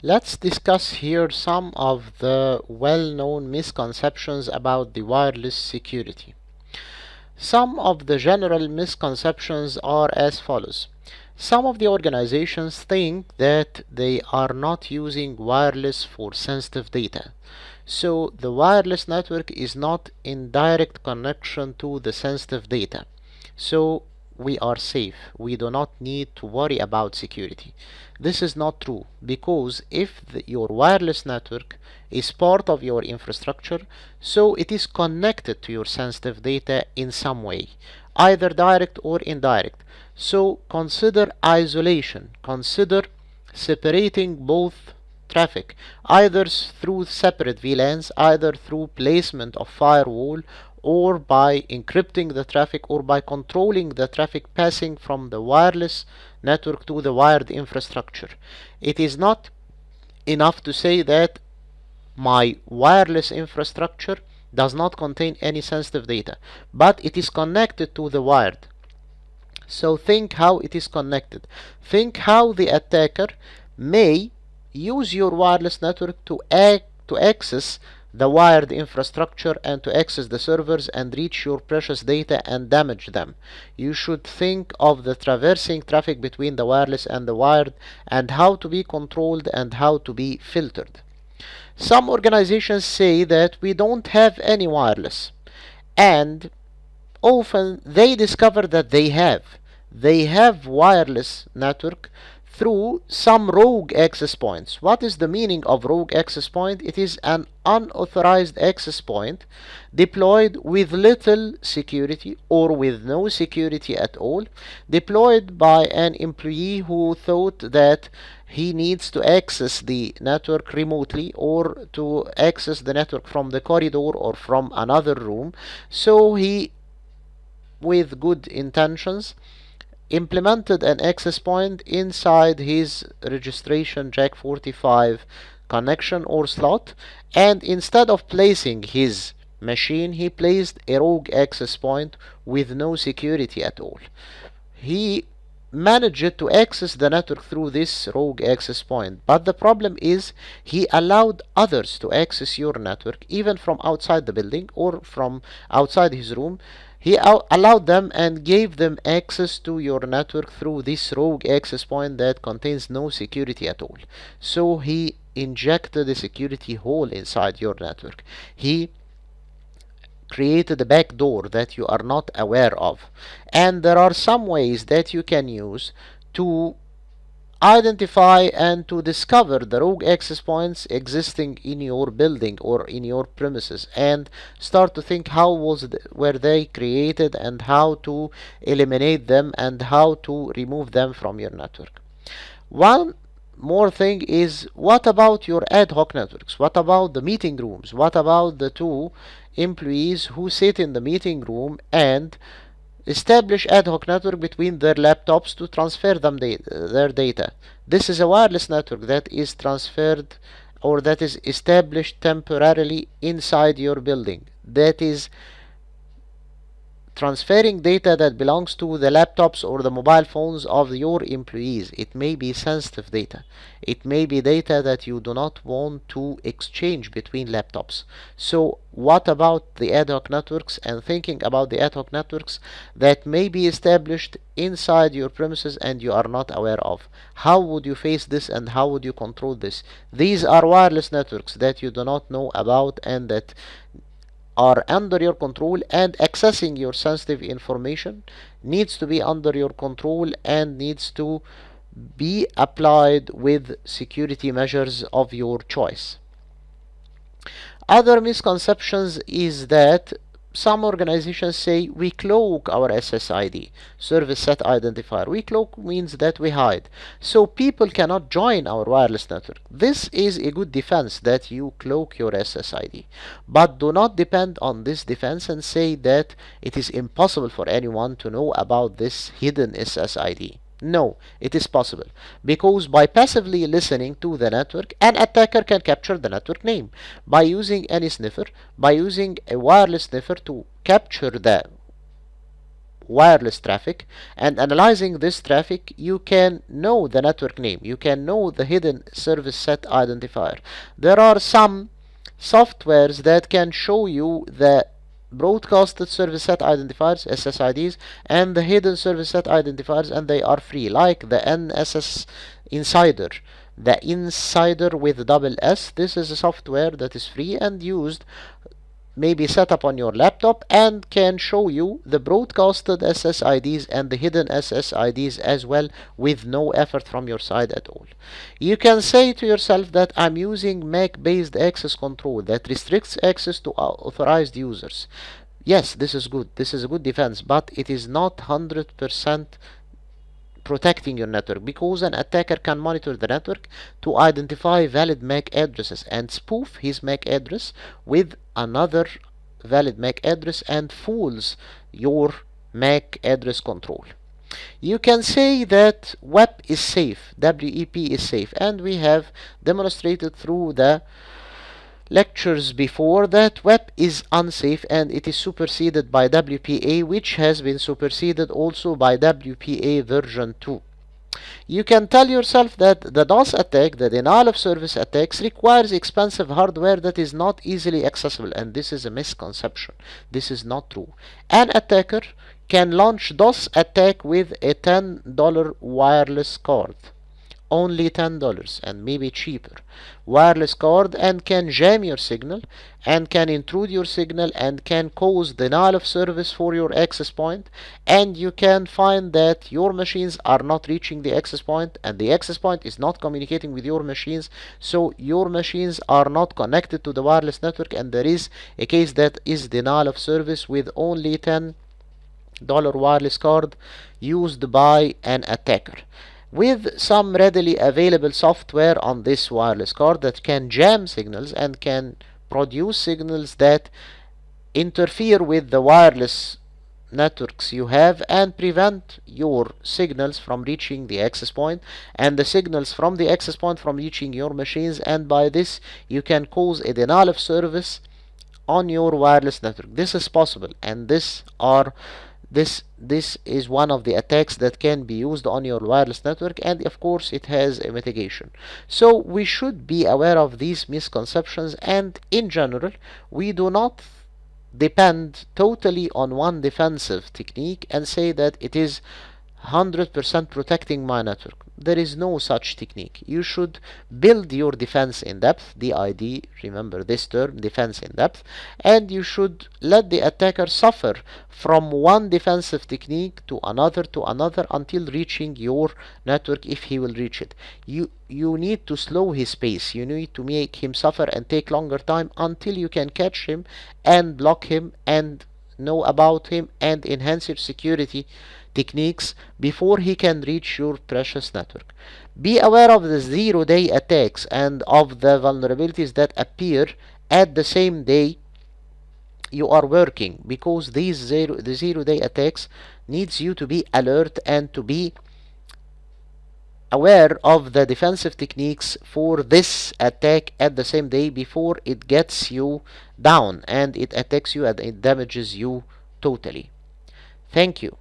Let's discuss here some of the well-known misconceptions about the wireless security. Some of the general misconceptions are as follows. Some of the organizations think that they are not using wireless for sensitive data. So the wireless network is not in direct connection to the sensitive data. So we are safe. We do not need to worry about security. This is not true, because if your wireless network is part of your infrastructure, so it is connected to your sensitive data in some way, either direct or indirect. So consider isolation, consider separating both traffic, either through separate VLANs, either through placement of firewall, or by encrypting the traffic, or by controlling the traffic passing from the wireless network to the wired infrastructure. It is not enough to say that my wireless infrastructure does not contain any sensitive data, but it is connected to the wired. So think how it is connected. Think how the attacker may use your wireless network to access the wired infrastructure and to access the servers and reach your precious data and damage them. You should think of the traversing traffic between the wireless and the wired, and how to be controlled and how to be filtered. Some organizations say that we don't have any wireless, and often they discover that they have wireless network through some rogue access points. What is the meaning of rogue access point? It is an unauthorized access point deployed with little security or with no security at all, deployed by an employee who thought that he needs to access the network remotely, or to access the network from the corridor or from another room. So he, with good intentions, implemented an access point inside his registration jack 45 connection or slot, and instead of placing his machine, he placed a rogue access point with no security at all. He managed to access the network through this rogue access point, but the problem is he allowed others to access your network even from outside the building or from outside his room. He allowed them and gave them access to your network through this rogue access point that contains no security at all. So he injected a security hole inside your network. He created a backdoor that you are not aware of. And there are some ways that you can use to identify and to discover the rogue access points existing in your building or in your premises, and start to think how were they created, and how to eliminate them, and how to remove them from your network. One more thing is, what about your ad hoc networks? What about the meeting rooms? What about the two employees who sit in the meeting room and establish ad hoc network between their laptops to transfer their data? This is a wireless network that is transferred, or that is established temporarily inside your building, that is transferring data that belongs to the laptops or the mobile phones of your employees. It may be sensitive data. It may be data that you do not want to exchange between laptops. So what about the ad hoc networks, and thinking about the ad hoc networks that may be established inside your premises and you are not aware of? How would you face this, and how would you control this? These are wireless networks that you do not know about, and that are under your control, and accessing your sensitive information needs to be under your control and needs to be applied with security measures of your choice. Other misconceptions is that some organizations say we cloak our SSID, service set identifier. We cloak means that we hide, so people cannot join our wireless network. This is a good defense, that you cloak your SSID, but do not depend on this defense and say that it is impossible for anyone to know about this hidden SSID. No, it is possible, because by passively listening to the network, an attacker can capture the network name by using any sniffer, by using a wireless sniffer to capture the wireless traffic, and analyzing this traffic, you can know the network name, you can know the hidden service set identifier. There are some softwares that can show you the broadcasted service set identifiers, SSIDs, and the hidden service set identifiers, and they are free, like the NSS Insider. The Insider with double S. This is a software that is free and used, maybe set up on your laptop, and can show you the broadcasted SSIDs and the hidden SSIDs as well, with no effort from your side at all. You can say to yourself that I'm using MAC based access control that restricts access to authorized users. Yes, this is good, this is a good defense, but it is not 100% protecting your network, because an attacker can monitor the network to identify valid MAC addresses and spoof his MAC address with another valid MAC address and fools your MAC address control. You can say that WEP is safe, WEP is safe, and we have demonstrated through the lectures before that WEP is unsafe and it is superseded by WPA, which has been superseded also by WPA version 2. You can tell yourself that the DOS attack, the denial of service attacks, requires expensive hardware that is not easily accessible, and this is a misconception. This is not true. An attacker can launch DOS attack with a $10 wireless card, only $10 and maybe cheaper wireless card, and can jam your signal and can intrude your signal and can cause denial of service for your access point, and you can find that your machines are not reaching the access point and the access point is not communicating with your machines, so your machines are not connected to the wireless network, and there is a case that is denial of service with only $10 wireless card used by an attacker, with some readily available software on this wireless card that can jam signals and can produce signals that interfere with the wireless networks you have and prevent your signals from reaching the access point and the signals from the access point from reaching your machines, and by this you can cause a denial of service on your wireless network. This is possible, and this is one of the attacks that can be used on your wireless network, and of course it has a mitigation. So we should be aware of these misconceptions, and in general we do not depend totally on one defensive technique and say that it is 100% protecting my network. There is no such technique. You should build your defense in depth, DID, remember this term, defense in depth, and you should let the attacker suffer from one defensive technique to another until reaching your network, if he will reach it. You need to slow his pace, you need to make him suffer and take longer time until you can catch him and block him and know about him and enhance your security techniques before he can reach your precious network. Be aware of the zero-day attacks and of the vulnerabilities that appear at the same day you are working, because the zero-day attacks needs you to be alert and to be aware of the defensive techniques for this attack at the same day before it gets you down and it attacks you and it damages you totally. Thank you.